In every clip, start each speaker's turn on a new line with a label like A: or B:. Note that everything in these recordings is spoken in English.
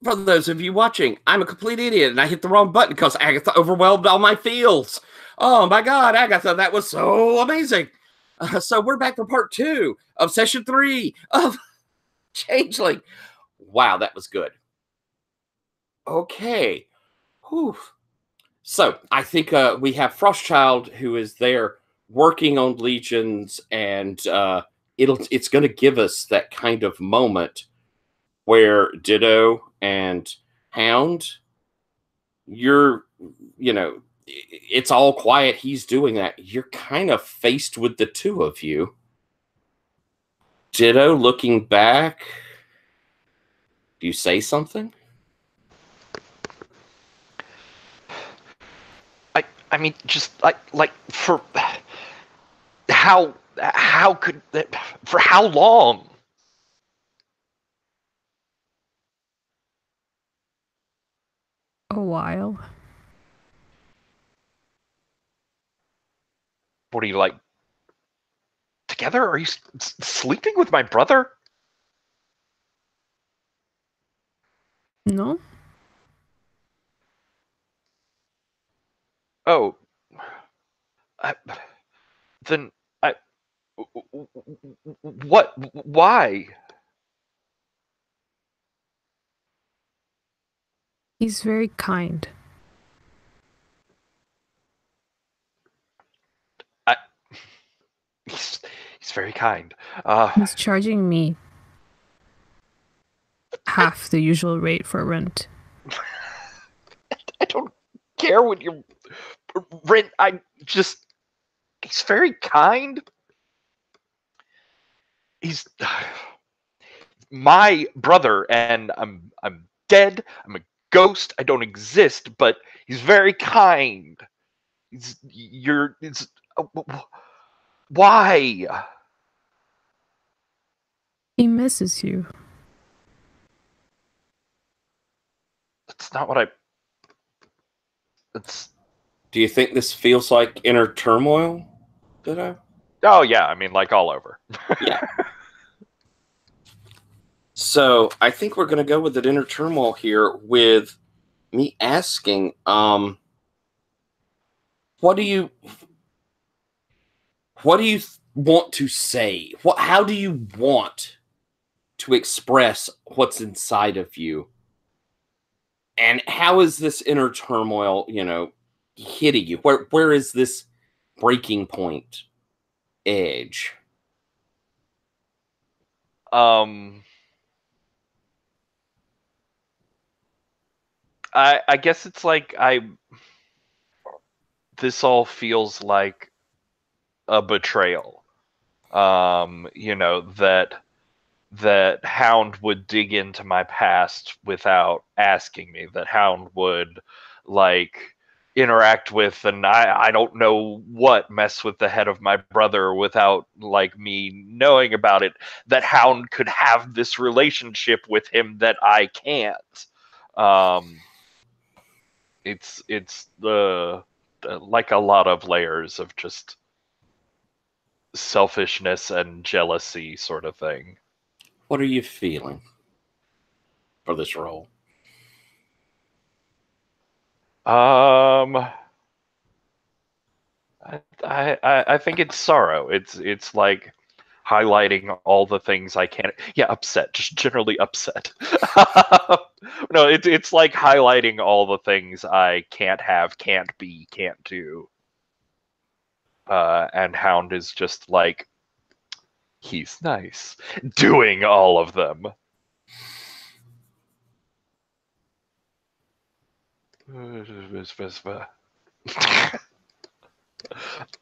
A: For those of you watching, I'm a complete idiot and I hit the wrong button because Agatha overwhelmed all my fields. Oh my God, Agatha, that was so amazing. So we're back for part 2 of session 3 of Changeling. Wow, that was good. Okay. Whew. So I think we have Frostchild who is there working on legions, and it's going to give us that kind of moment where Ditto and Hound, you're, it's all quiet. He's doing that. You're kind of faced with the two of you. Ditto looking back. Do you say something?
B: I mean, just like for how could that, for how long?
C: A while.
B: What are you, like, together? Are you sleeping with my brother?
C: No?
B: Oh. Then what? Why?
C: He's very kind.
B: He's very kind.
C: He's charging me half the usual rate for rent.
B: I don't care what your rent. He's very kind. He's my brother, and I'm dead. I'm a ghost. I don't exist, but he's very kind. Why?
C: He misses you.
B: That's not what it's.
A: Do you think this feels like inner turmoil? Ditto?
B: Oh yeah, I mean, like, all over.
A: Yeah. So I think we're going to go with the inner turmoil here with me asking, what do you want to say? How do you want to express what's inside of you? And how is this inner turmoil, hitting you? Where is this breaking point edge?
B: I guess it's like this all feels like a betrayal. That Hound would dig into my past without asking me, that Hound would, like, interact with, and I don't know what, mess with the head of my brother without, like, me knowing about it, that Hound could have this relationship with him that I can't. It's like a lot of layers of just selfishness and jealousy sort of thing.
A: What are you feeling for this role?
B: I think it's sorrow. It's like highlighting all the things I can't. Yeah, upset. Just generally upset. No, it's like highlighting all the things I can't have, can't be, can't do. And Hound is just like, he's nice, doing all of them.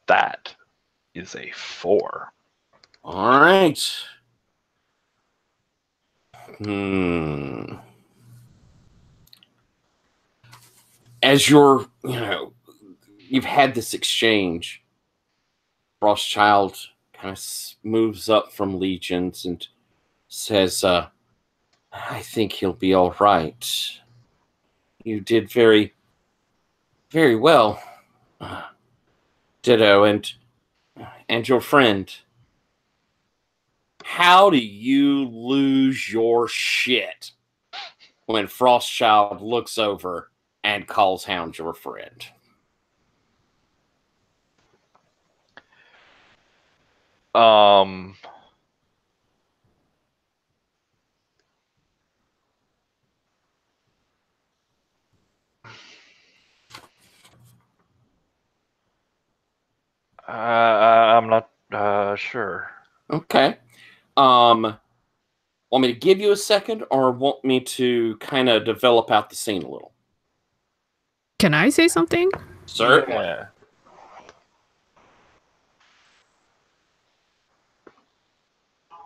B: That is a 4.
A: All right. As you've had this exchange, Frostchild kind of moves up from Legions and says, I think he'll be all right. You did very, very well, Ditto, and your friend. How do you lose your shit? when Frostchild looks over and calls Hound your friend.
B: I'm not sure.
A: Okay. Want me to give you a second, or want me to kind of develop out the scene a little?
C: Can I say something?
A: Certainly.
B: Yeah.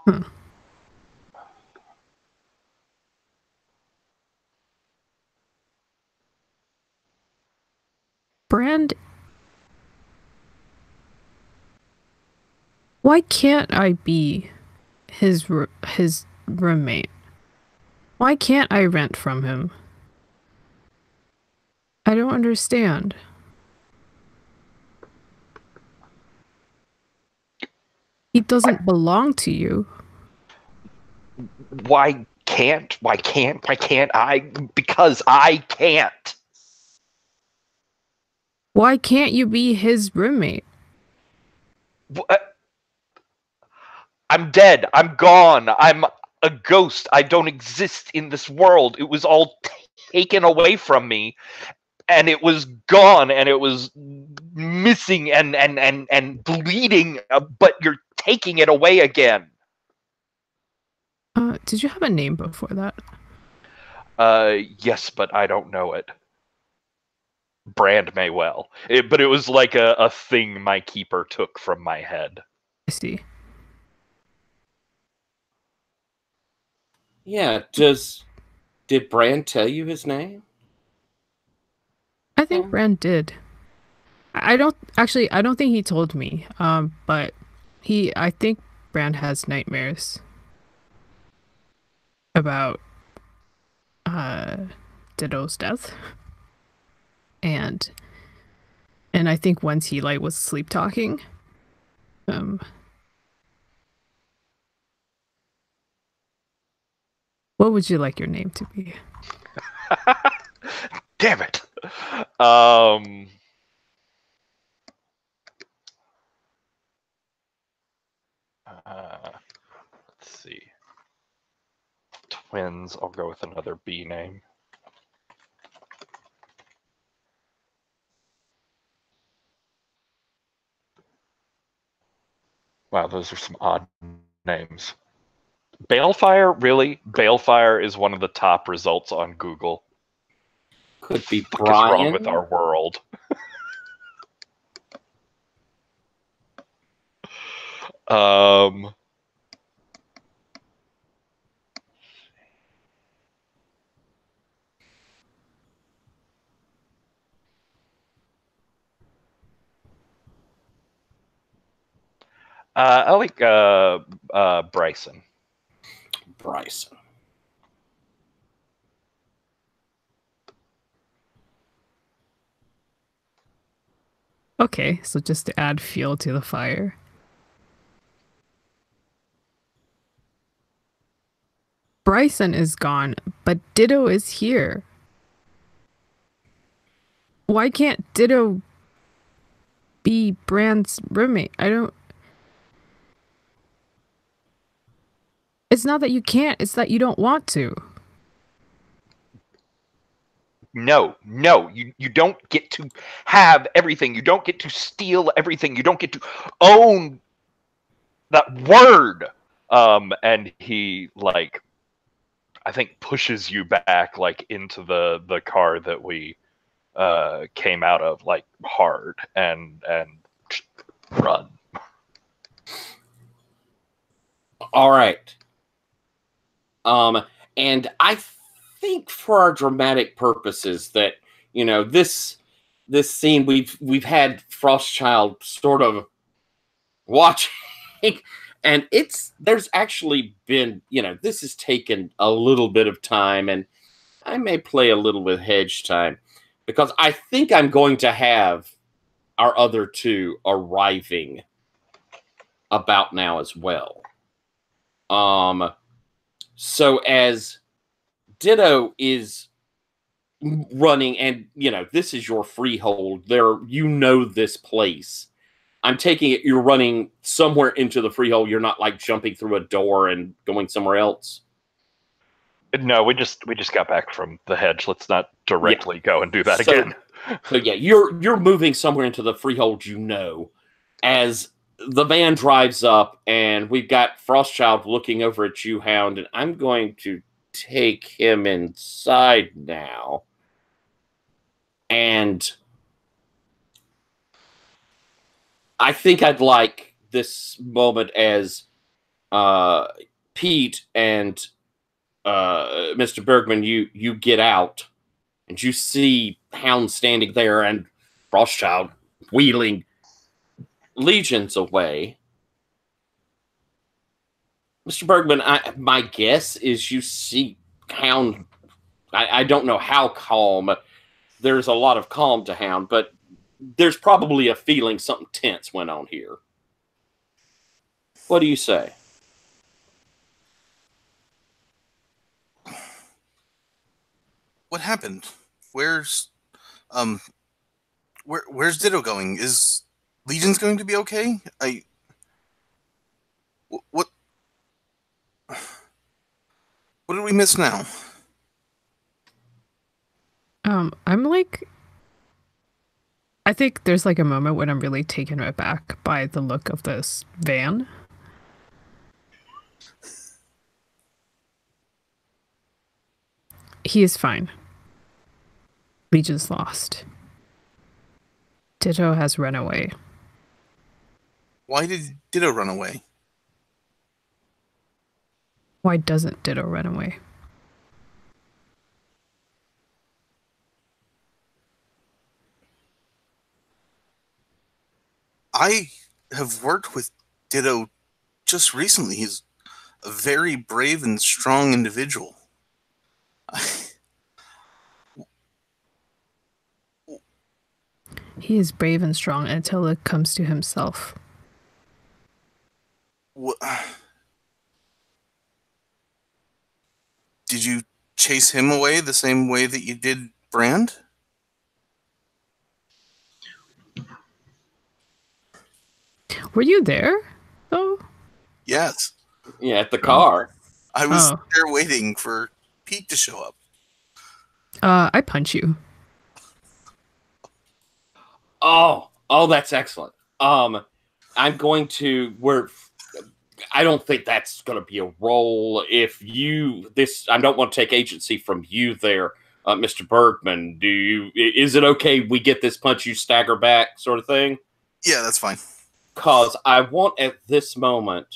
C: Huh. Brand, why can't I be his roommate? Why can't I rent from him? I don't understand. He doesn't belong to you.
B: Why can't I? Because I can't.
C: Why can't you be his roommate?
B: I'm dead. I'm gone. I'm a ghost. I don't exist in this world. It was all taken away from me, and it was gone, and it was missing and bleeding, but you're taking it away again.
C: Did you have a name before that?
B: Yes, but I don't know it. Brand may well. But it was like a thing my keeper took from my head.
C: I see.
A: Yeah, did Brand tell you his name?
C: I think Brand did. I don't think he told me. But I think Brand has nightmares about Ditto's death. And I think once he like was sleep talking. What would you like your name to be?
B: Damn it. Let's see. Twins, I'll go with another B name. Wow, those are some odd names. Balefire, really? Balefire is one of the top results on Google.
A: Could be
B: What the fuck is wrong
A: Brian.
B: with our world? I like Bryson.
A: Bryson.
C: Okay, so just to add fuel to the fire. Bryson is gone, but Ditto is here. Why can't Ditto be Brand's roommate? It's not that you can't, it's that you don't want to.
B: No, you don't get to have everything. You don't get to steal everything. You don't get to own that word. And he like, I think pushes you back like into the car that we came out of like hard and run.
A: All right. And I think for our dramatic purposes that, you know, this scene we've had Frostchild sort of watching, and there's actually been, you know, this has taken a little bit of time, and I may play a little with hedge time because I think I'm going to have our other two arriving about now as well. So as Ditto is running, and this is your freehold. This place. I'm taking it you're running somewhere into the freehold. You're not like jumping through a door and going somewhere else.
B: No, we just got back from the hedge. Let's not directly go and do that again.
A: So yeah, you're moving somewhere into the freehold, as the van drives up, and we've got Frostchild looking over at you, Hound, and I'm going to take him inside now. And I think I'd like this moment as Pete and Mr. Bergman, you get out, and you see Hound standing there and Frostchild wheeling legions away. Mr. Bergman, my guess is you see Hound. I don't know how calm. There's a lot of calm to Hound, but there's probably a feeling something tense went on here. What do you say?
D: What happened? Where's Ditto going? Is Legion's going to be okay? What did we miss now?
C: I'm like, I think there's like a moment when I'm really taken aback by the look of this van. He is fine. Legion's lost. Ditto has run away.
D: Why did Ditto run away?
C: Why doesn't Ditto run away?
D: I have worked with Ditto just recently. He's a very brave and strong individual.
C: He is brave and strong until it comes to himself.
D: Did you chase him away the same way that you did Brand?
C: Were you there, though?
D: Yes.
A: Yeah, at the car.
D: I was there waiting for Pete to show up.
C: I punch you.
A: Oh, that's excellent. I'm going to I don't think that's going to be a roll. I don't want to take agency from you there, Mr. Bergman. Is it okay we get this punch, you stagger back sort of thing?
D: Yeah, that's fine.
A: Because I want at this moment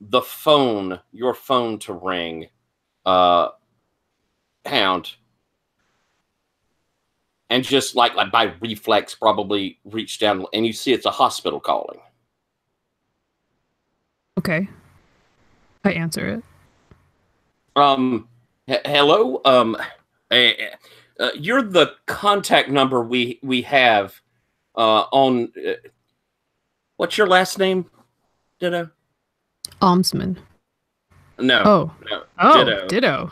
A: your phone to ring, Hound. And just like by reflex, probably reach down, and you see it's a hospital calling.
C: Okay. I answer it.
A: Hello? You're the contact number we have on... what's your last name, Ditto?
C: Almsman.
A: No.
C: Ditto.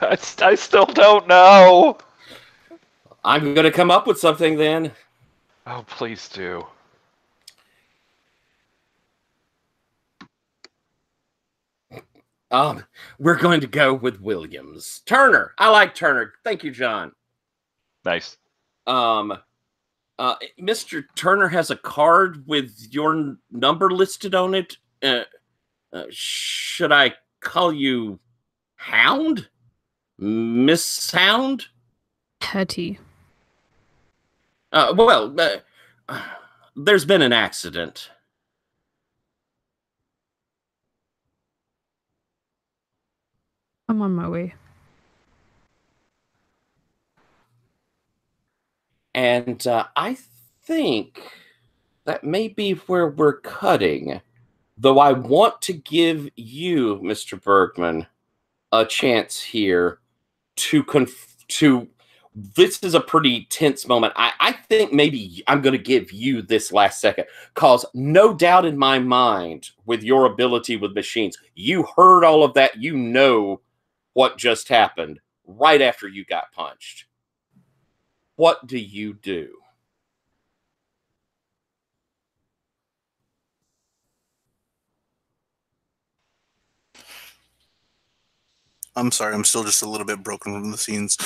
B: I still don't know.
A: I'm going to come up with something then.
B: Oh, please do.
A: We're going to go with Williams. Turner. I like Turner. Thank you, John.
B: Nice.
A: Mr. Turner has a card with your number listed on it. Should I call you Hound? Miss Hound?
C: Hetty.
A: There's been an accident.
C: I'm on my way.
A: And I think that may be where we're cutting. Though I want to give you, Mr. Bergman, a chance here to this is a pretty tense moment. I think maybe I'm going to give you this last second, because no doubt in my mind, with your ability with machines, you heard all of that. You know what just happened right after you got punched. What do you do?
D: I'm sorry, I'm still just a little bit broken from the scenes.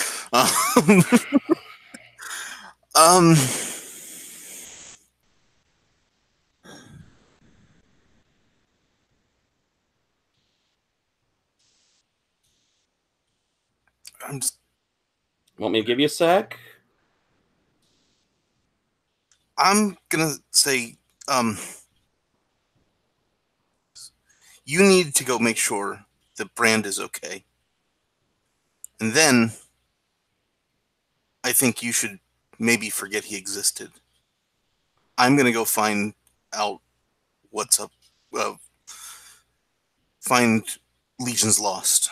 D: Um, I'm just,
A: Want me to give you a sec?
D: I'm gonna say, you need to go make sure that Brand is okay. And then I think you should maybe forget he existed. I'm gonna go find out what's up. Find Legion's Lost.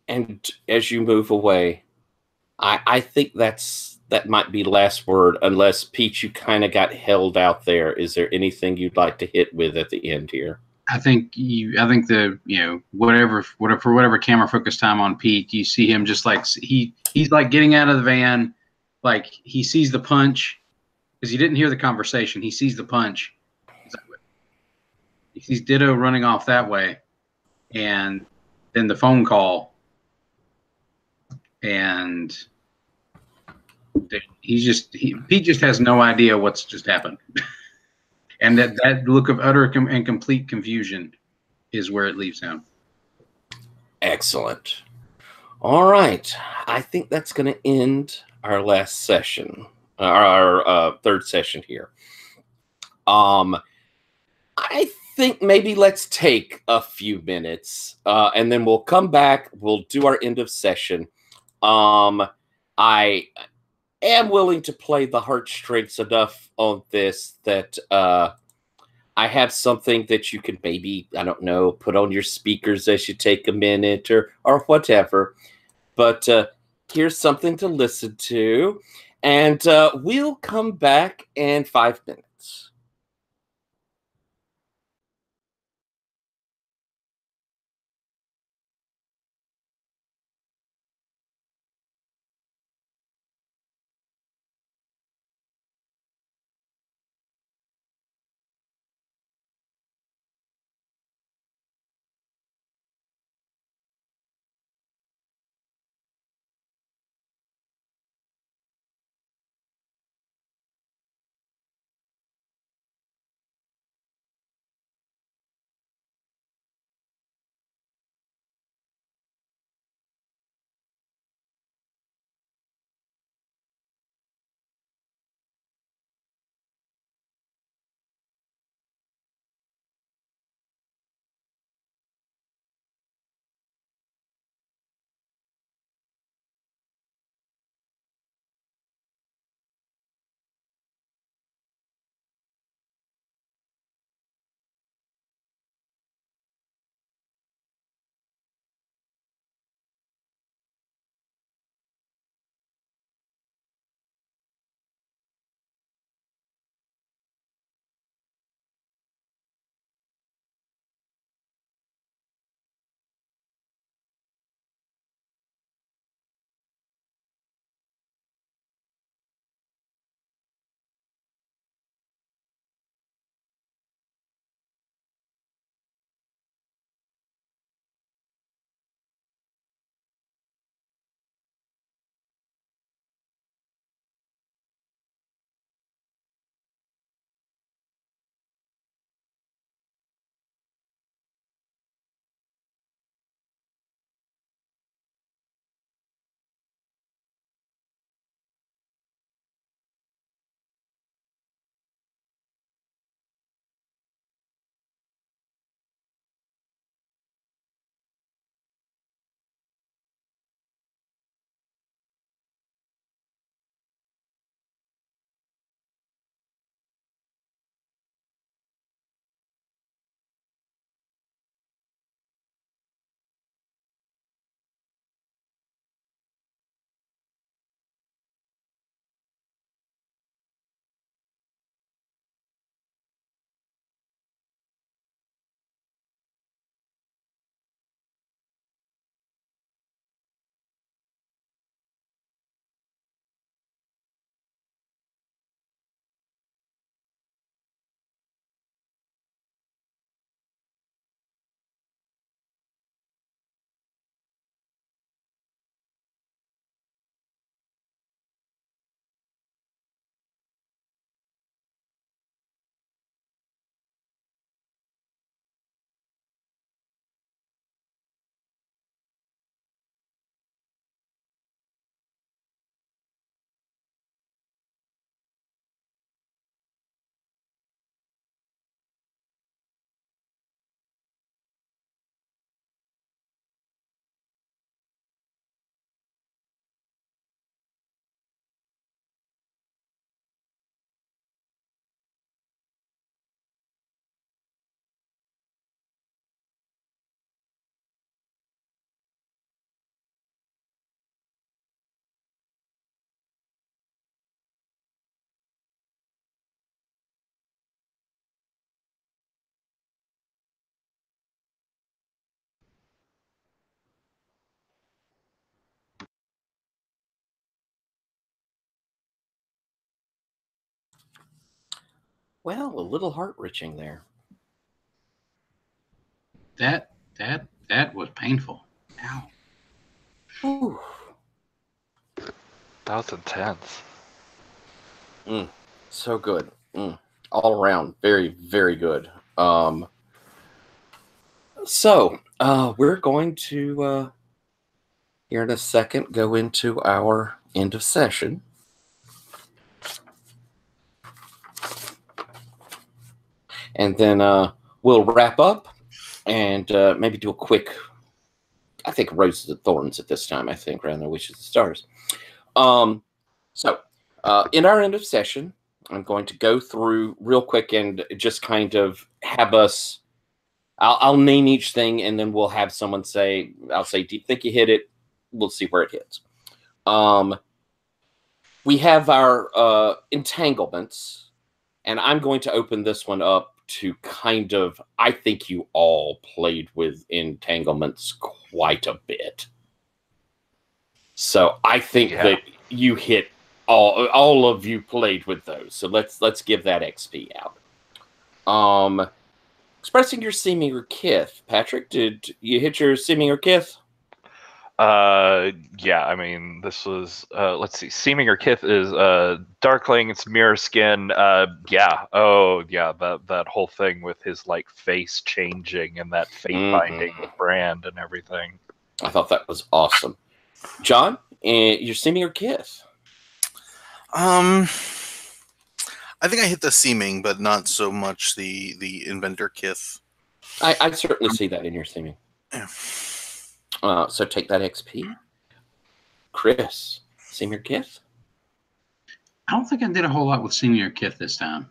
A: And as you move away, I think that might be last word, unless Pete, you kind of got held out there. Is there anything you'd like to hit with at the end here?
E: I think the whatever camera focus time on Pete, you see him just like he's like getting out of the van, like he sees the punch because he didn't hear the conversation. He sees the punch. He sees Ditto running off that way, and then the phone call, and Pete just has no idea what's just happened, and that look of utter and complete confusion is where it leaves him. Excellent.
A: All right. I think that's going to end our last session, our third session here. I think maybe let's take a few minutes, and then we'll come back. We'll do our end of session. I am willing to play the heartstrings enough on this that I have something that you can maybe, I don't know, put on your speakers as you take a minute or whatever. But here's something to listen to. And we'll come back in 5 minutes. Well, a little heart-wrenching there.
E: That was painful. Ow.
A: Ooh.
B: That was intense.
A: So good. All around, very, very good. So we're going to here in a second go into our end of session. And then we'll wrap up and maybe do a quick, I think, roses and thorns at this time, I think, rather than wishes and stars. So in our end of session, I'm going to go through real quick and just kind of have us, I'll name each thing and then we'll have someone say, I'll say, do you think you hit it? We'll see where it hits. We have our entanglements, and I'm going to open this one up to kind of, I think you all played with entanglements quite a bit. So I think that you hit all of you played with those. So let's give that XP out. Expressing your seeming or kith. Patrick, did you hit your seeming or kith?
B: Yeah, I mean, this was, let's see, Seeming or Kith is, Darkling, it's mirror skin, yeah, oh, yeah, that whole thing with his, like, face changing and that fate binding with Brand and everything.
A: I thought that was awesome. John, your Seeming or Kith?
D: I think I hit the seeming, but not so much the inventor kith.
A: I certainly see that in your seeming.
D: Yeah.
A: So take that XP. Chris, seeming or kith?
E: I don't think I did a whole lot with seeming or kith this time.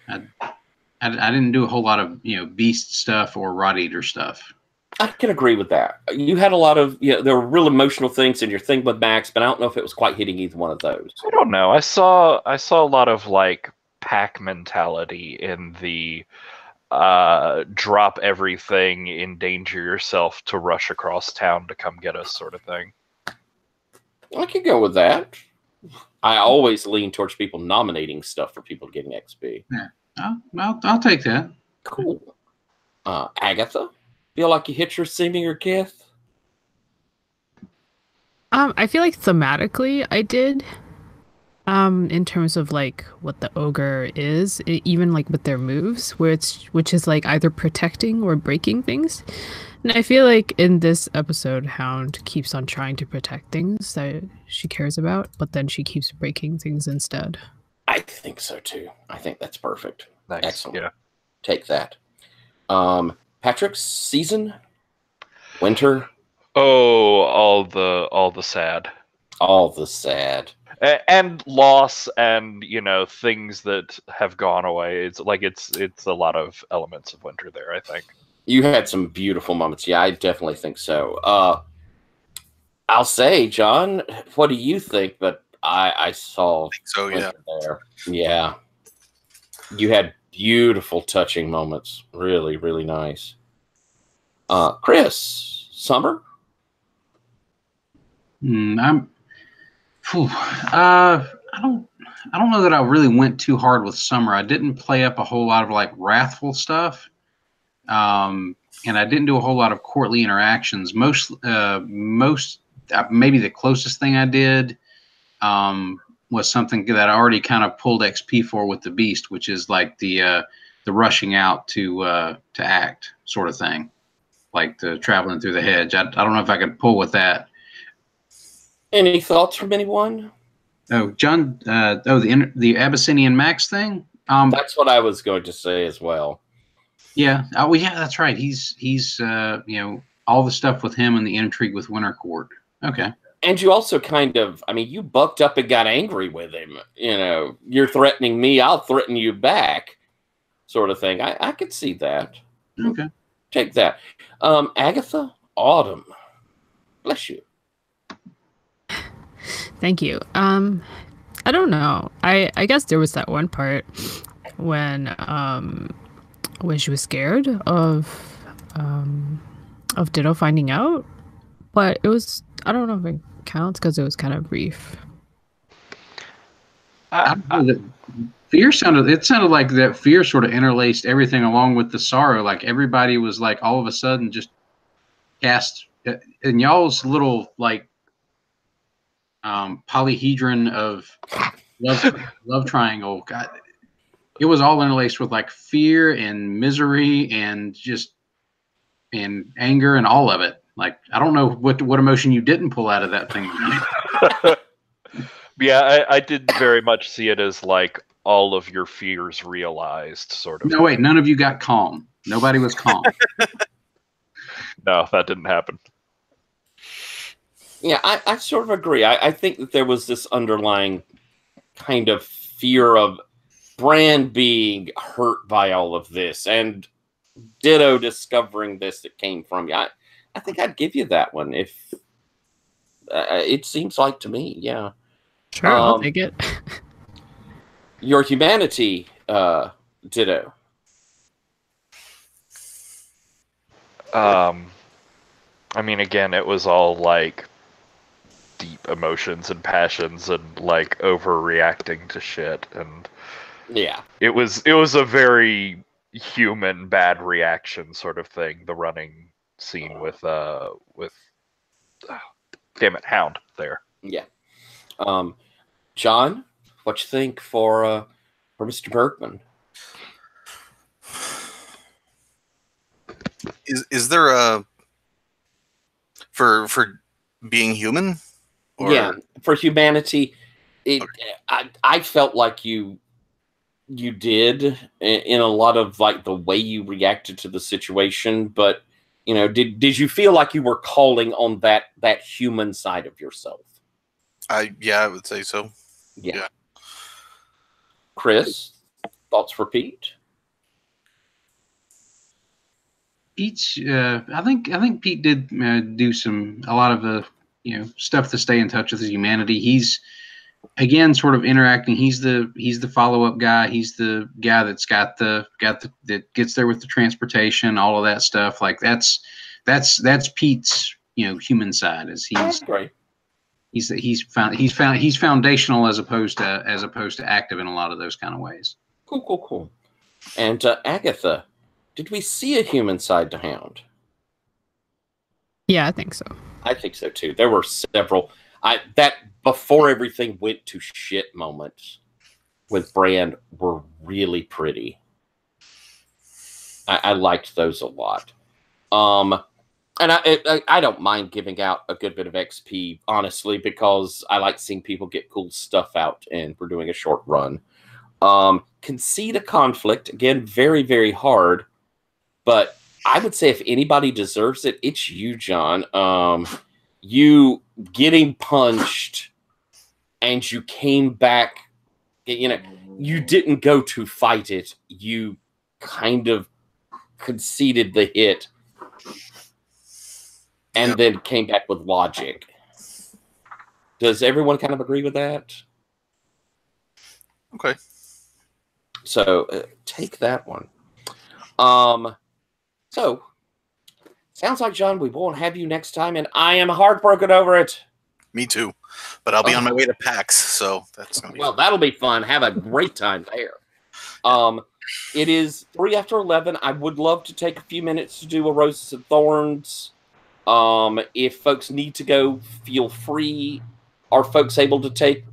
E: I didn't do a whole lot of beast stuff or rot eater stuff.
A: I can agree with that. You had a lot of there were real emotional things in your thing with Max, but I don't know if it was quite hitting either one of those.
B: I don't know. I saw a lot of like pack mentality in the drop everything, endanger yourself to rush across town to come get us sort of thing.
A: I could go with that. I always lean towards people nominating stuff for people getting XP.
E: Yeah, I'll take that.
A: Cool. Agatha, feel like you hit your seeming or kith?
C: I feel like thematically I did. In terms of like what the ogre is, even like with their moves, which is like either protecting or breaking things. And I feel like in this episode, Hound keeps on trying to protect things that she cares about, but then she keeps breaking things instead.
A: I think so too. I think that's perfect.
B: Nice.
A: Excellent.
B: Yeah.
A: Take that. Patrick's season? Winter?
B: Oh, all the sad.
A: All the sad.
B: And loss and things that have gone away. It's like it's a lot of elements of winter there, I think.
A: You had some beautiful moments. Yeah, I definitely think so. I'll say, John, what do you think that I saw
D: So yeah.
A: there? Yeah. You had beautiful touching moments. Really, really nice. Chris, Summer?
E: I don't know that I really went too hard with Summer. I didn't play up a whole lot of like wrathful stuff, and I didn't do a whole lot of courtly interactions. Most maybe the closest thing I did was something that I already kind of pulled XP for with the Beast, which is like the rushing out to act sort of thing, like the traveling through the hedge. I don't know if I could pull with that.
A: Any thoughts from anyone?
E: Oh, John. The Abyssinian Max thing.
A: That's what I was going to say as well.
E: Yeah. Oh, yeah. That's right. He's all the stuff with him and the intrigue with Winter Court. Okay.
A: And you also kind of, you bucked up and got angry with him. You're threatening me, I'll threaten you back, sort of thing. I could see that.
E: Okay.
A: Take that. Agatha, Autumn. Bless you.
C: Thank you. I don't know. I guess there was that one part when she was scared of Ditto finding out, but it was, I don't know if it counts because it was kind of brief.
E: I don't know that Fear sounded like that fear sort of interlaced everything along with the sorrow. Like everybody was like all of a sudden just cast in y'all's little like polyhedron of love triangle. God, it was all interlaced with like fear and misery and anger and all of it. Like I don't know what emotion you didn't pull out of that thing.
B: Yeah, I did very much see it as like all of your fears realized, sort of.
E: No, wait, none of you got calm. Nobody was calm.
B: No, that didn't happen.
A: Yeah, I sort of agree. I think that there was this underlying kind of fear of Bran being hurt by all of this, and Ditto discovering this that came from you. I think I'd give you that one if it seems like to me. Yeah,
C: Sure, I'll take it.
A: Your humanity, Ditto.
B: I mean, again, it was all like deep emotions and passions and like overreacting to shit, and
A: yeah,
B: it was a very human bad reaction sort of thing. The running scene with damn it, Hound there.
A: Yeah. John, what you think for Mr. Bergman?
D: Is there a for being human? Or?
A: Yeah, for humanity, I felt like you did in a lot of like the way you reacted to the situation, but did you feel like you were calling on that human side of yourself?
D: I would say so.
A: Yeah. Chris, thoughts for Pete?
E: I think Pete did do a lot of the stuff to stay in touch with his humanity. He's again sort of interacting. He's the follow-up guy. He's the guy that's got that gets there with the transportation, all of that stuff. Like that's Pete's human side. Is
A: That's great.
E: He's foundational as opposed to active in a lot of those kind of ways.
A: Cool. And Agatha, did we see a human side to Hound?
C: Yeah, I think so.
A: I think so too. There were several. That before everything went to shit moments with Bran were really pretty. I liked those a lot. And I don't mind giving out a good bit of XP, honestly, because I like seeing people get cool stuff out, and we're doing a short run. Concede a conflict, again, very, very hard, but I would say if anybody deserves it, it's you, John. You getting punched, and you came back, you didn't go to fight it. You kind of conceded the hit, and then came back with logic. Does everyone kind of agree with that?
D: Okay.
A: So take that one. So sounds like, John, we won't have you next time, and I am heartbroken over it.
D: Me too. But I'll be on my way to PAX, so that's gonna be fun.
A: That'll be fun. Have a great time there. It is 3 after 11. I would love to take a few minutes to do a Roses and Thorns. If folks need to go, feel free. Are folks able to take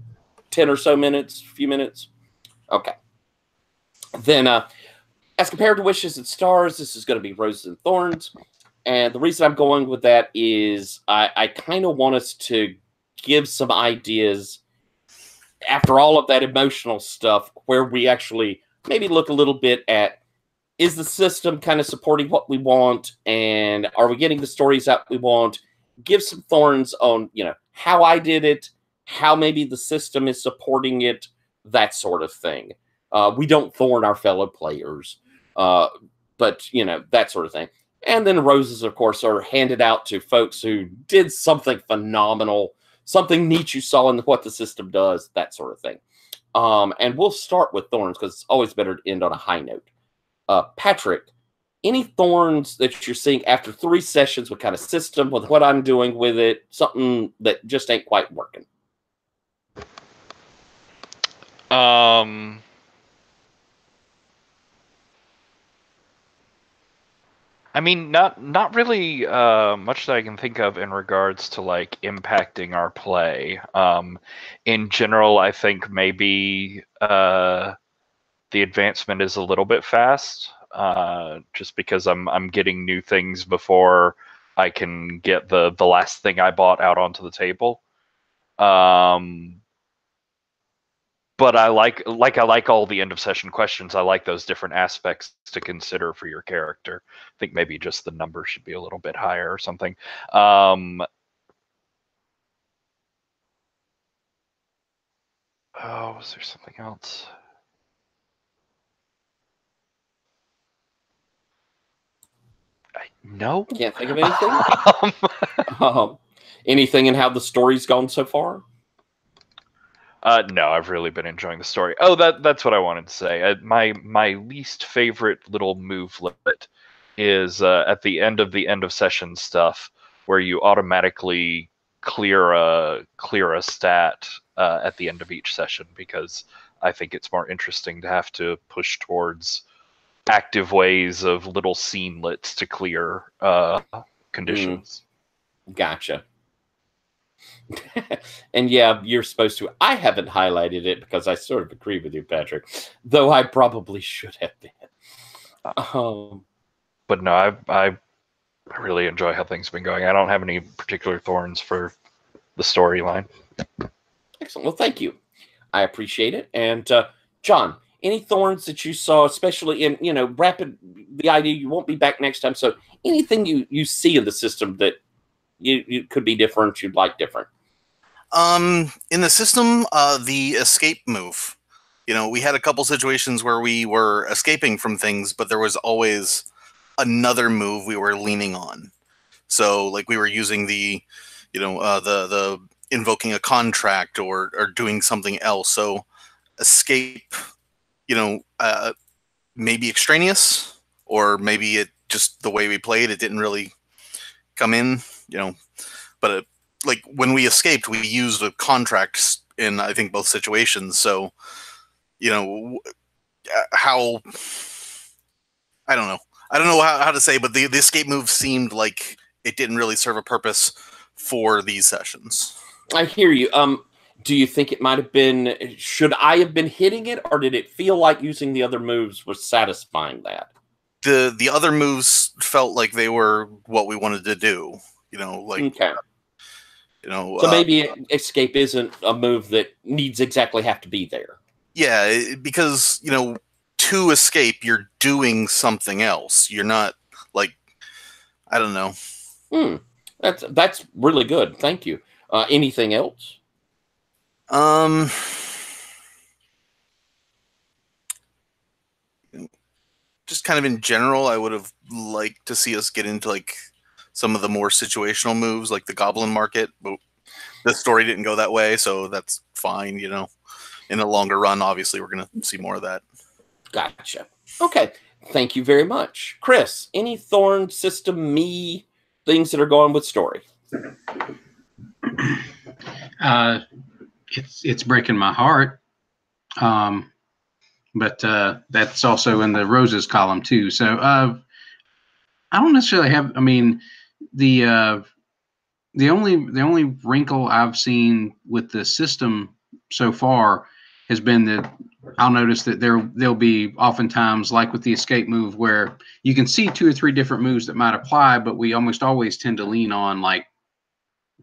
A: 10 or so minutes, few minutes? Okay. Then, as compared to Wishes and Stars, this is going to be Roses and Thorns. And the reason I'm going with that is I kind of want us to give some ideas after all of that emotional stuff where we actually maybe look a little bit at, is the system kind of supporting what we want, and are we getting the stories out we want? Give some thorns on, how I did it, how maybe the system is supporting it, that sort of thing. We don't thorn our fellow players, but, that sort of thing. And then roses, of course, are handed out to folks who did something phenomenal, something neat you saw in what the system does, that sort of thing. And we'll start with thorns because it's always better to end on a high note. Patrick, any thorns that you're seeing after 3 sessions, what kind of system, with what I'm doing with it, something that just ain't quite working?
B: I mean, not really much that I can think of in regards to like impacting our play. In general, I think maybe the advancement is a little bit fast, just because I'm getting new things before I can get the last thing I bought out onto the table. But I like all the end of session questions. I like those different aspects to consider for your character. I think maybe just the number should be a little bit higher or something. Oh, was there something else? No.
A: Can't think of anything. Anything in how the story's gone so far?
B: No, I've really been enjoying the story. Oh, that's what I wanted to say. My least favorite little movelet is at the end of session stuff, where you automatically clear a stat at the end of each session, because I think it's more interesting to have to push towards active ways of little scenelets to clear conditions.
A: Gotcha. And yeah, you're supposed to. I haven't highlighted it because I sort of agree with you, Patrick, though I probably should have been.
B: But no, I really enjoy how things have been going. I don't have any particular thorns for the storyline.
A: Excellent. Well, thank you. I appreciate it. And John, any thorns that you saw, especially in, the idea you won't be back next time. So anything you see in the system that you could be different, you'd like different?
D: In the system, the escape move. We had a couple situations where we were escaping from things, but there was always another move we were leaning on. So, like, we were using the invoking a contract or doing something else. So, escape, maybe extraneous, or maybe it just the way we played, it didn't really come in, but like when we escaped, we used a contract in, I think, both situations. So, how, I don't know. I don't know how to say, but the escape move seemed like it didn't really serve a purpose for these sessions.
A: I hear you. Do you think it might have been, should I have been hitting it, or did it feel like using the other moves was satisfying that?
D: The other moves felt like they were what we wanted to do,
A: okay. So maybe escape isn't a move that needs exactly have to be there.
D: Yeah, because, to escape, you're doing something else. You're not, like, I don't know.
A: That's really good. Thank you. Anything else?
D: Just kind of in general, I would have liked to see us get into, like, some of the more situational moves, like the Goblin Market, but the story didn't go that way, so that's fine, In the longer run, obviously, we're going to see more of that.
A: Gotcha. Okay. Thank you very much. Chris, any thorn system things that are going with story?
E: It's breaking my heart. But that's also in the roses column too. So I don't necessarily have. I mean, the only wrinkle I've seen with the system so far has been that I'll notice that there'll be oftentimes, like with the escape move, where you can see 2 or 3 different moves that might apply, but we almost always tend to lean on like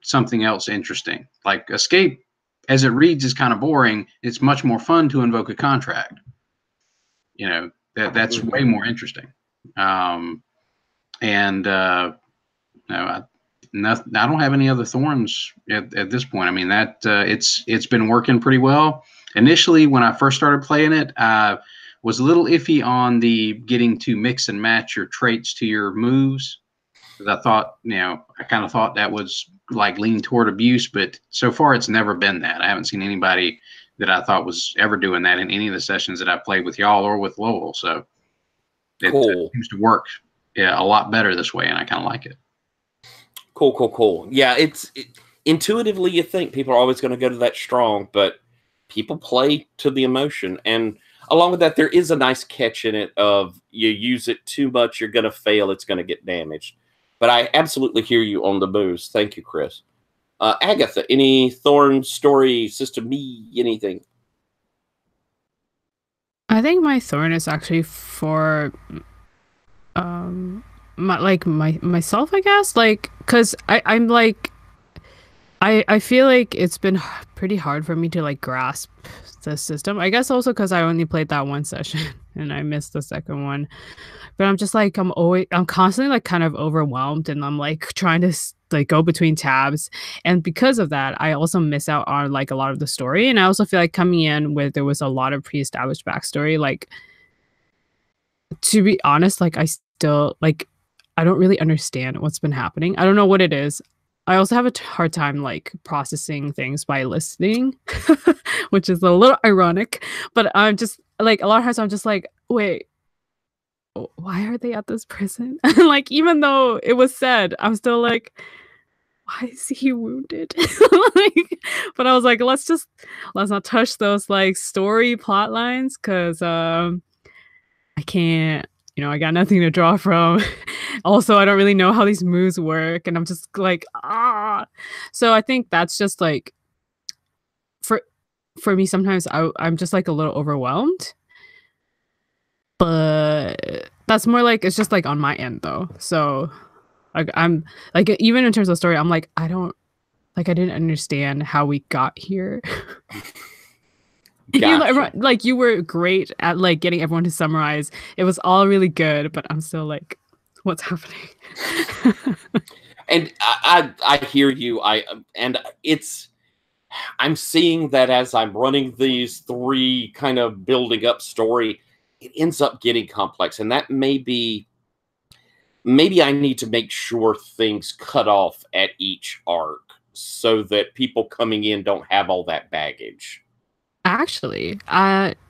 E: something else interesting. Like escape, as it reads, is kind of boring. It's much more fun to invoke a contract. That's way more interesting. No, I don't have any other thorns at this point. I mean, that it's been working pretty well. Initially, when I first started playing it, I was a little iffy on the getting to mix and match your traits to your moves, because I thought, I kind of thought that was like lean toward abuse, but so far it's never been that. I haven't seen anybody that I thought was ever doing that in any of the sessions that I've played with y'all or with Lowell. So it seems to work a lot better this way, and I kind of like it.
A: Cool. Yeah, intuitively you think people are always going to go to that strong, but people play to the emotion. And along with that, there is a nice catch in it of you use it too much, you're going to fail, it's going to get damaged. But I absolutely hear you on the booze. Thank you, Chris. Agatha, any Thorn story, Sister Me, anything?
C: I think my thorn is actually for myself, I guess, like, because I'm like I feel like it's been pretty hard for me to like grasp the system. I guess also because I only played that one session and I missed the second one. But I'm just like I'm constantly like kind of overwhelmed, and I'm like trying to like go between tabs, and because of that, I also miss out on like a lot of the story. And I also feel like coming in where there was a lot of pre-established backstory, like, to be honest, like I still like I don't really understand what's been happening. I don't know what it is. I also have a hard time like processing things by listening, which is a little ironic. But I'm just like a lot of times I'm just like, wait, why are they at this prison? Like, even though it was said, I'm still like, why is he wounded? Like, but I was like, let's not touch those like story plot lines, because I can't, I got nothing to draw from. Also, I don't really know how these moves work, and I'm just like, ah. So I think that's just like for me, sometimes I'm just like a little overwhelmed. But that's more like, it's just like on my end though. So like I'm like, even in terms of story, I'm like, I didn't understand how we got here.
A: Gotcha.
C: Like you were great at like getting everyone to summarize. It was all really good, but I'm still like, what's happening?
A: And I hear you. I'm seeing that as I'm running these three kind of building up story, it ends up getting complex, and that maybe I need to make sure things cut off at each arc so that people coming in don't have all that baggage.
C: Actually,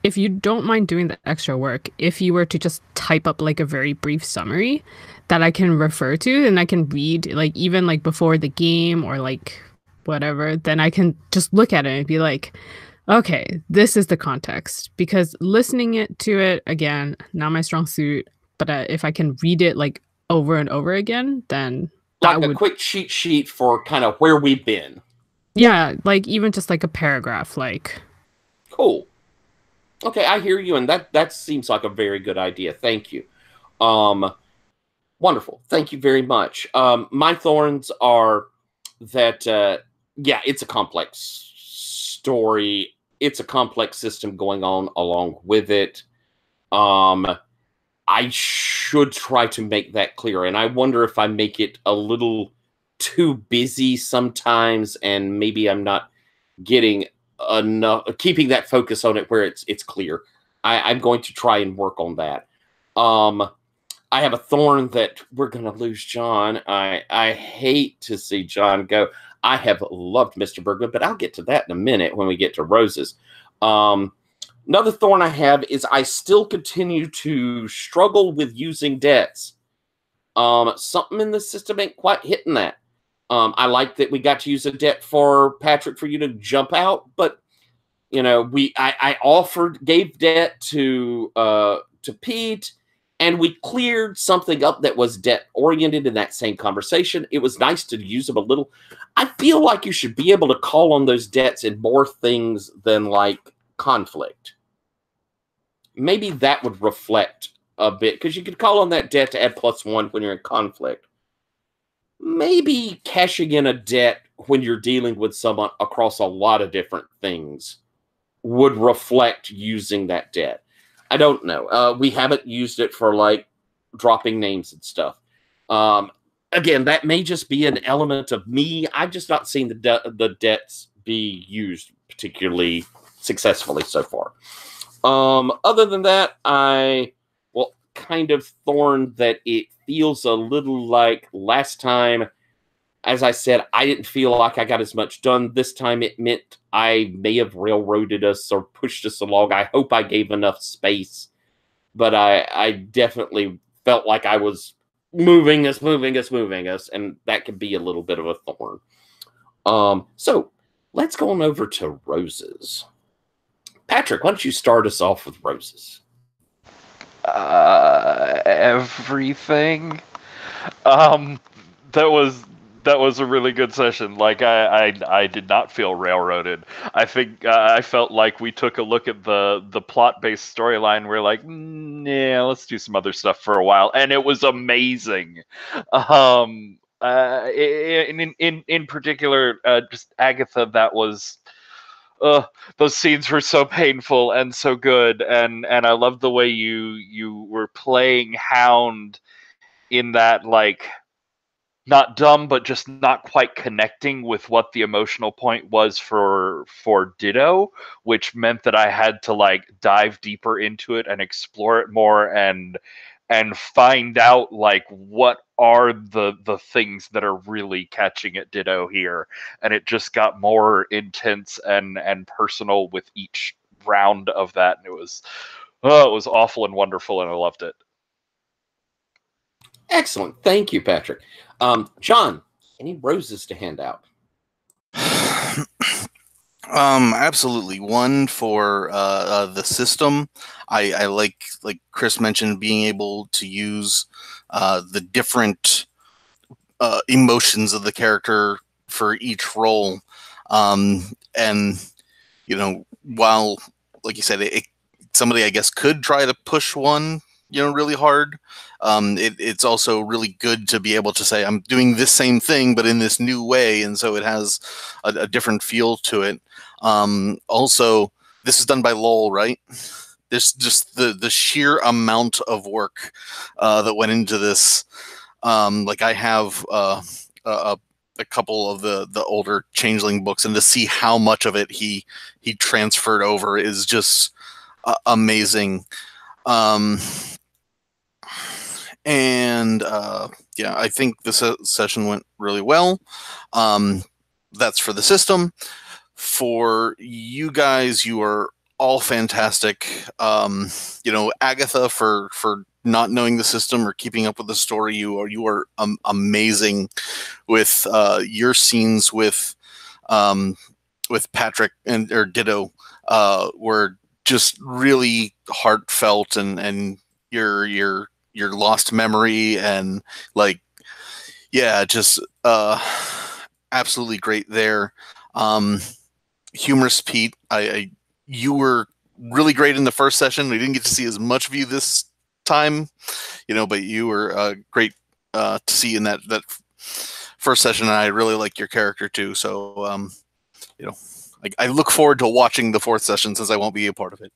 C: if you don't mind doing the extra work, if you were to just type up like a very brief summary that I can refer to and I can read, like even like before the game or like whatever, then I can just look at it and be like, okay, this is the context. Because listening to it again, not my strong suit. But if I can read it like over and over again, then
A: like a quick cheat sheet for kind of where we've been.
C: Yeah, like even just like a paragraph, like.
A: Cool. Okay, I hear you, and that seems like a very good idea. Thank you. Wonderful. Thank you very much. My thorns are that, yeah, it's a complex story. It's a complex system going on along with it. I should try to make that clear, and I wonder if I make it a little too busy sometimes, and maybe I'm not getting enough, keeping that focus on it where it's clear. I'm going to try and work on that. I have a thorn that we're going to lose John. I hate to see John go. I have loved Mr. Bergman, but I'll get to that in a minute when we get to Roses. Another thorn I have is I still continue to struggle with using debts. Something in the system ain't quite hitting that. I like that we got to use a debt for Patrick for you to jump out, but I gave debt to Pete, and we cleared something up that was debt oriented in that same conversation. It was nice to use them a little. I feel like you should be able to call on those debts in more things than like conflict. Maybe that would reflect a bit, because you could call on that debt to add +1 when you're in conflict. Maybe cashing in a debt when you're dealing with someone across a lot of different things would reflect using that debt. I don't know. We haven't used it for like dropping names and stuff. Again, that may just be an element of me. I've just not seen the debts be used particularly successfully so far. Other than that, kind of thorn that it feels a little like last time. As I said, I didn't feel like I got as much done. This time it meant I may have railroaded us or pushed us along. I hope I gave enough space, but I definitely felt like I was moving us, and that could be a little bit of a thorn. So let's go on over to Roses. Patrick, why don't you start us off with roses?
B: Everything. That was a really good session. Like I did not feel railroaded. I think I felt like we took a look at the plot based storyline. We're like, yeah, let's do some other stuff for a while, and it was amazing. In particular, just Agatha. That was. Those scenes were so painful and so good, and I love the way you were playing Hound in that, like, not dumb, but just not quite connecting with what the emotional point was for Ditto, which meant that I had to like dive deeper into it and explore it more and find out like what are the things that are really catching at Ditto here. And it just got more intense and personal with each round of that, and it was awful and wonderful, and I loved it.
A: Excellent. Thank you, Patrick. John, any roses to hand out?
D: Absolutely. One for the system. I like Chris mentioned, being able to use the different emotions of the character for each role. And, you know, while, like you said, somebody, I guess, could try to push one, really hard. It's also really good to be able to say, I'm doing this same thing, but in this new way. And so it has a different feel to it. Also, this is done by Lowell, right? There's just the sheer amount of work that went into this. Like I have a couple of the older Changeling books, and to see how much of it he transferred over is just amazing. And yeah, I think this session went really well. That's for the system. For you guys, you are all fantastic. Agatha, for not knowing the system or keeping up with the story, you are amazing with your scenes with Patrick or Ditto were just really heartfelt, and your lost memory and like, yeah, just absolutely great there. Humorous Pete, you were really great in the first session. We didn't get to see as much of you this time, but you were great to see in that first session, and I really like your character too. So, I look forward to watching the fourth session since I won't be a part of it.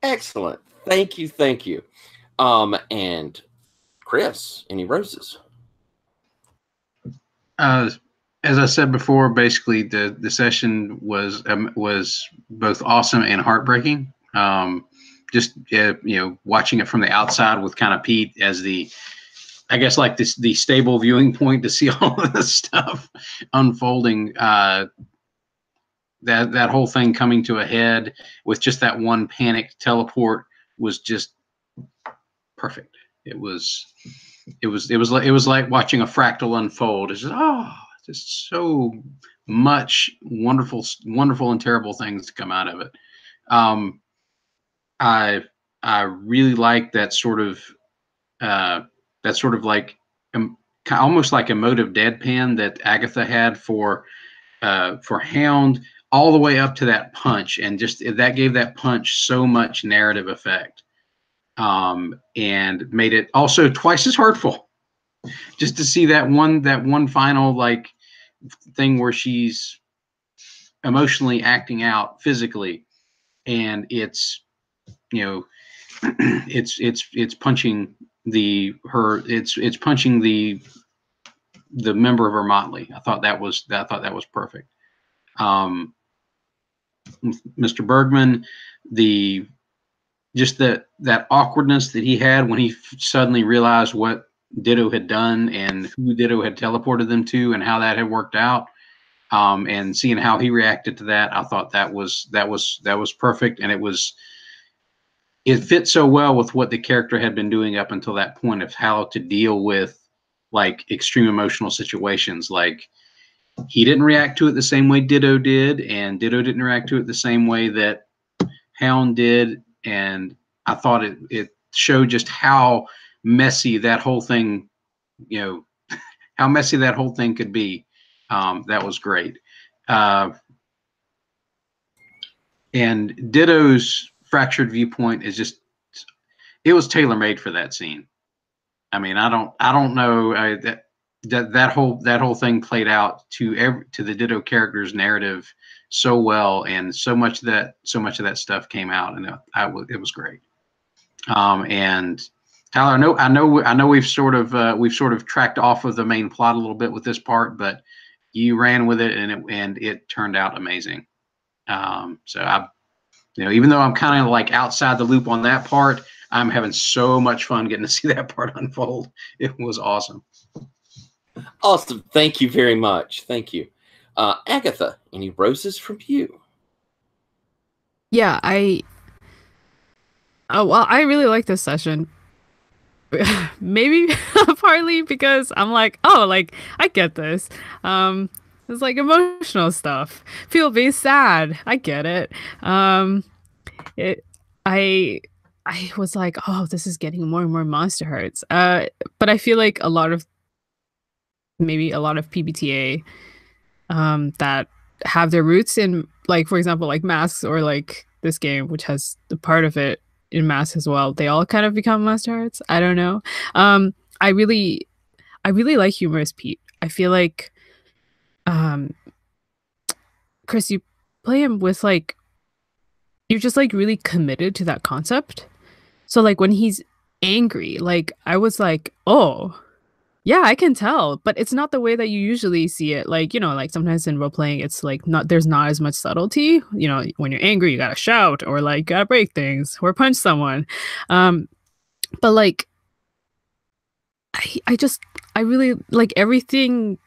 A: Excellent. Thank you. And Chris, any roses?
E: As I said before, basically the session was both awesome and heartbreaking. Just watching it from the outside with kind of Pete as the stable viewing point to see all of this stuff unfolding. That whole thing coming to a head with just that one panic teleport was just perfect. It was like watching a fractal unfold. It's just so much wonderful and terrible things to come out of it. I really like that sort of like almost like emotive deadpan that Agatha had for Hound, all the way up to that punch, and just that gave that punch so much narrative effect, and made it also twice as hurtful. Just to see that one final like thing where she's emotionally acting out physically, and it's punching it's punching the member of her motley. I thought that was perfect. Mr. Bergman, that awkwardness that he had when he suddenly realized what Ditto had done and who Ditto had teleported them to and how that had worked out, and seeing how he reacted to that, I thought that was perfect, and it fit so well with what the character had been doing up until that point of how to deal with like extreme emotional situations. Like he didn't react to it the same way Ditto did, and Ditto didn't react to it the same way that Hound did. And I thought it showed just how messy that whole thing, how messy that whole thing could be. That was great. And Ditto's fractured viewpoint is just, it was tailor-made for that scene. I mean, I don't know that whole thing played out to the Ditto character's narrative so well, and so much of that stuff came out, and it was great. And Tyler, I know we've sort of tracked off of the main plot a little bit with this part, but you ran with it, and it turned out amazing. So even though I'm kind of like outside the loop on that part, I'm having so much fun getting to see that part unfold. It was awesome.
A: Awesome. Thank you very much. Thank you. Agatha, any roses from you?
C: Yeah, I really like this session. Maybe partly because I'm like, oh, like I get this. It's like emotional stuff. Feel be sad. I get it. I was like, oh, this is getting more and more Monster Hearts. But I feel like a lot of PbtA that have their roots in, like, for example, like Masks, or like this game, which has the part of it in Masks as well. They all kind of become Monster Hearts. I don't know. I really like Humorous Pete. I feel like, Chris, you play him with like, you're just like really committed to that concept. So like when he's angry, like I was like, oh, yeah, I can tell, but it's not the way that you usually see it. Like, like sometimes in role playing, it's like there's not as much subtlety. When you're angry, you gotta shout, or like gotta break things, or punch someone. But like, I really like everything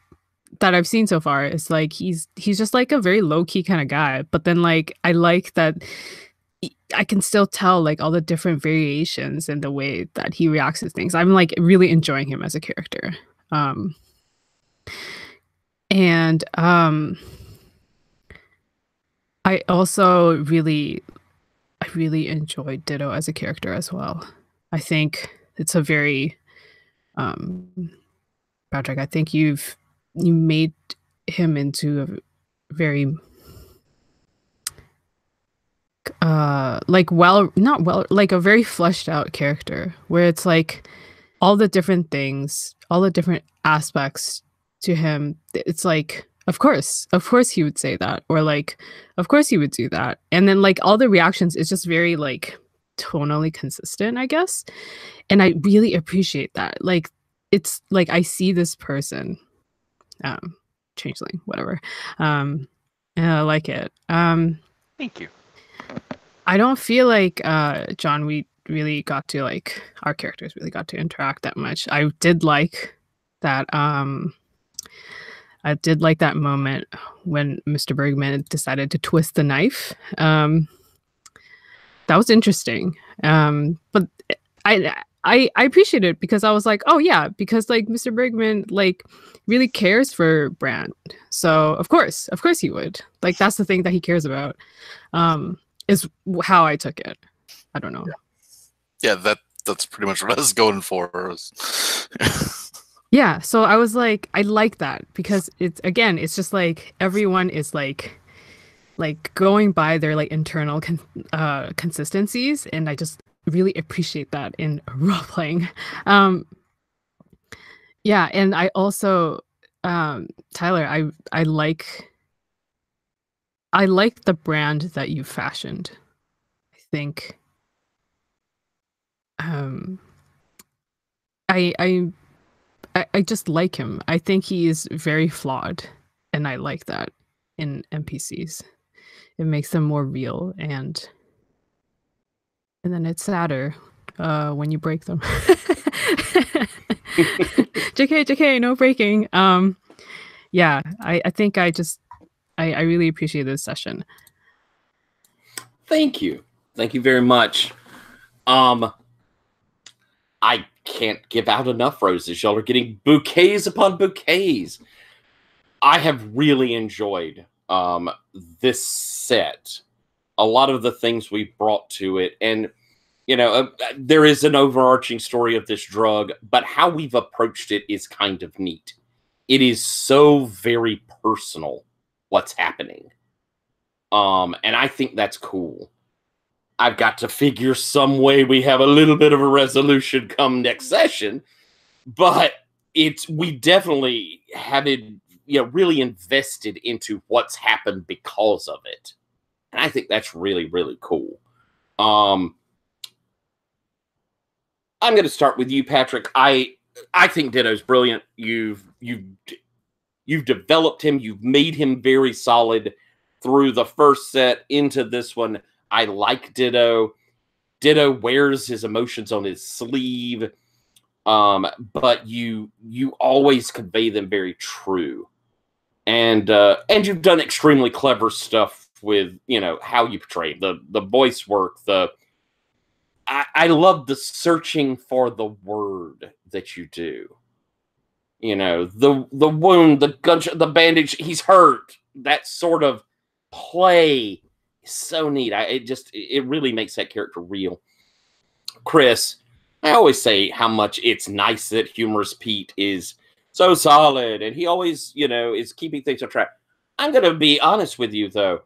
C: that I've seen so far. Is like he's just like a very low key kind of guy. But then like I like that I can still tell like all the different variations in the way that he reacts to things. I'm like really enjoying him as a character. And I also really enjoyed Ditto as a character as well. I think it's a very Patrick, I think you made him into a very like like a very fleshed out character, where it's like all the different things, all the different aspects to him. It's like, of course he would say that, or like, of course he would do that. And then like all the reactions is just very like tonally consistent, I guess. And I really appreciate that. Like, it's like I see this person, Changeling, whatever. And I like it.
B: Thank you.
C: I don't feel like John, we really got to like, our characters really got to interact that much. I did like that moment when Mr. Bergman decided to twist the knife. That was interesting. But I appreciate it, because I was like, oh yeah, because like Mr. Bergman like really cares for Brand. So of course he would. Like that's the thing that he cares about. Is how I took it. I don't know.
D: Yeah, that's pretty much what I was going for.
C: Yeah, so I was like, I like that, because it's just like everyone is like going by their like internal consistencies, and I just really appreciate that in role playing. Yeah, and I also Tyler, I like the Brand that you fashioned. I think I just like him. I think he is very flawed, and I like that in NPCs. It makes them more real, and then it's sadder when you break them. JK, no breaking. Yeah, I think I really appreciate this session.
A: Thank you very much. I can't give out enough roses. Y'all are getting bouquets upon bouquets. I have really enjoyed this set. A lot of the things we brought to it, and there is an overarching story of this drug, but how we've approached it is kind of neat. It is so very personal what's happening. And I think that's cool. I've got to figure some way we have a little bit of a resolution come next session, but we definitely have it, really invested into what's happened because of it. And I think that's really, really cool. I'm going to start with you, Patrick. I think Ditto's brilliant. You've developed him. You've made him very solid through the first set into this one. I like Ditto. Ditto wears his emotions on his sleeve, but you always convey them very true. And you've done extremely clever stuff with how you portray the voice work. I love the searching for the word that you do. The wound, the gunshot, the bandage. He's hurt. That sort of play is so neat. It really makes that character real. Chris, I always say how much it's nice that Humorous Pete is so solid, and he always, is keeping things on track. I'm going to be honest with you, though.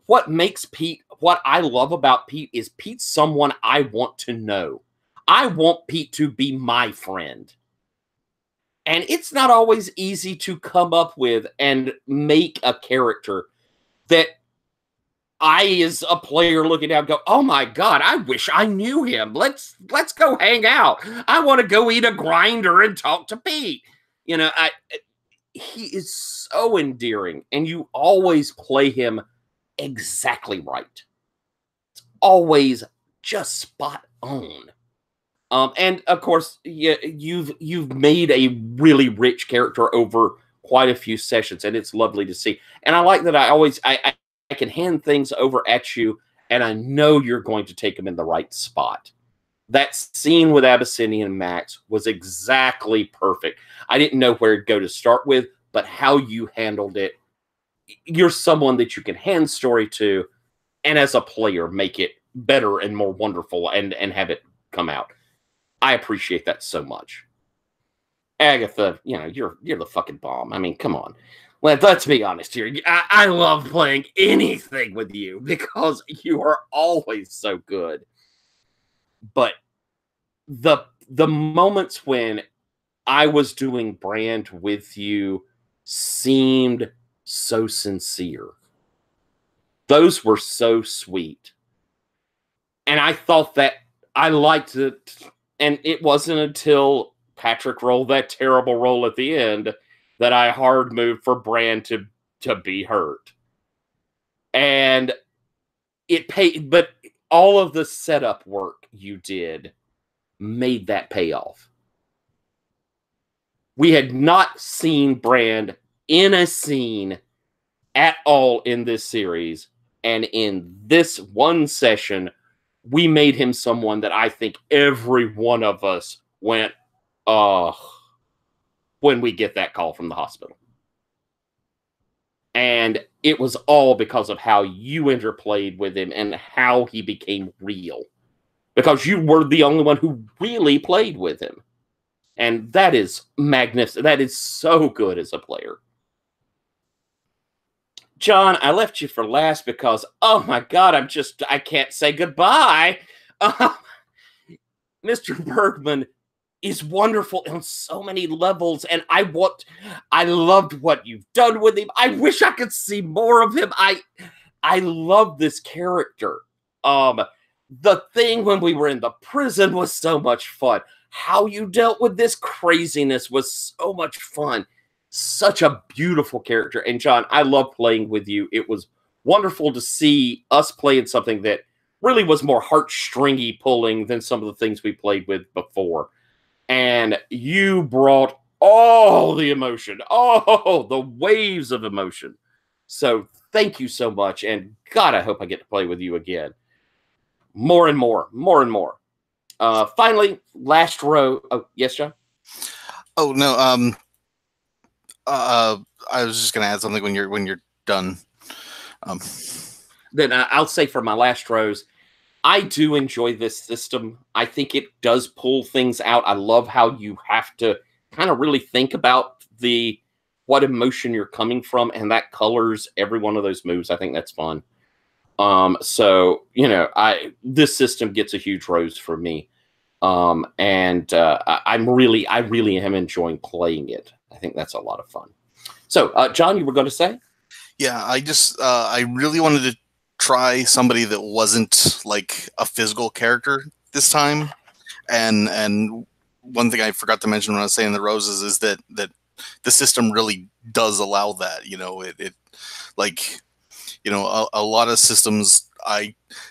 A: What makes Pete, what I love about Pete is Pete's someone I want to know. I want Pete to be my friend. And it's not always easy to come up with and make a character that I, as a player looking down, go, oh my God, I wish I knew him. Let's go hang out. I want to go eat a grinder and talk to Pete. He is so endearing, and you always play him exactly right. It's always just spot on. And of course, you've made a really rich character over quite a few sessions, and it's lovely to see. And I like that I can hand things over at you, and I know you're going to take them in the right spot. That scene with Abyssinian and Max was exactly perfect. I didn't know where to go to start with, but how you handled it, you're someone that you can hand story to, and as a player, make it better and more wonderful and have it come out. I appreciate that so much. Agatha, you're the fucking bomb. I mean, come on. Let's be honest here. I love playing anything with you because you are always so good. But the moments when I was doing Brand with you seemed so sincere. Those were so sweet. And I thought that I liked it. And it wasn't until Patrick rolled that terrible roll at the end that I hard moved for Brand to be hurt. And it paid, but all of the setup work you did made that payoff. We had not seen Brand in a scene at all in this series. And in this one session, we made him someone that I think every one of us went, when we get that call from the hospital. And it was all because of how you interplayed with him and how he became real. Because you were the only one who really played with him. And that is magnificent. That is so good as a player. John, I left you for last because, oh my God, I can't say goodbye. Mr. Bergman is wonderful on so many levels, and I loved what you've done with him. I wish I could see more of him. I love this character. The thing when we were in the prison was so much fun. How you dealt with this craziness was so much fun. Such a beautiful character. And John, I love playing with you. It was wonderful to see us playing something that really was more heartstringy pulling than some of the things we played with before. And you brought all the emotion, the waves of emotion. So thank you so much. And God, I hope I get to play with you again. More and more. Finally, last row. Oh, yes, John?
D: Oh, no. I was just going to add something when you're done.
A: Then I'll say for my last rose, I do enjoy this system. I think it does pull things out. I love how you have to kind of really think about what emotion you're coming from, and that colors every one of those moves. I think that's fun. So this system gets a huge rose for me. I really am enjoying playing it. I think that's a lot of fun. So, John, you were going to say?
D: Yeah, I really wanted to try somebody that wasn't like a physical character this time. And one thing I forgot to mention when I was saying the roses is that the system really does allow that. A lot of systems,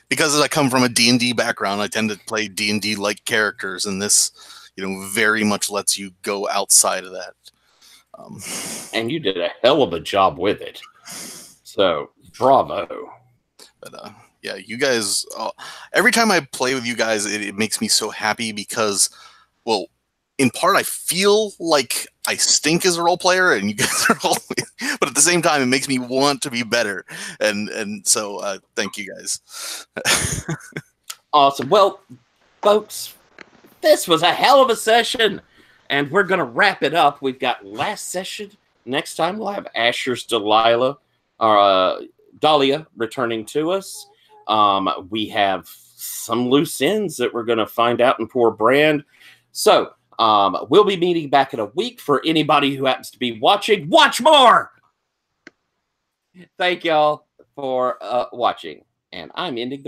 D: because I come from a D&D background, I tend to play D&D like characters, and this very much lets you go outside of that.
A: And you did a hell of a job with it. So, bravo.
D: But yeah, you guys, every time I play with you guys, it makes me so happy because, well, in part, I feel like I stink as a role player, and you guys are always, but at the same time, it makes me want to be better. And so thank you guys.
A: Awesome. Well, folks, this was a hell of a session, and we're going to wrap it up. We've got last session. Next time, we'll have Asher's Dahlia returning to us. We have some loose ends that we're going to find out in poor Brand. So we'll be meeting back in a week. For anybody who happens to be watching, watch more. Thank y'all for watching, and I'm ending the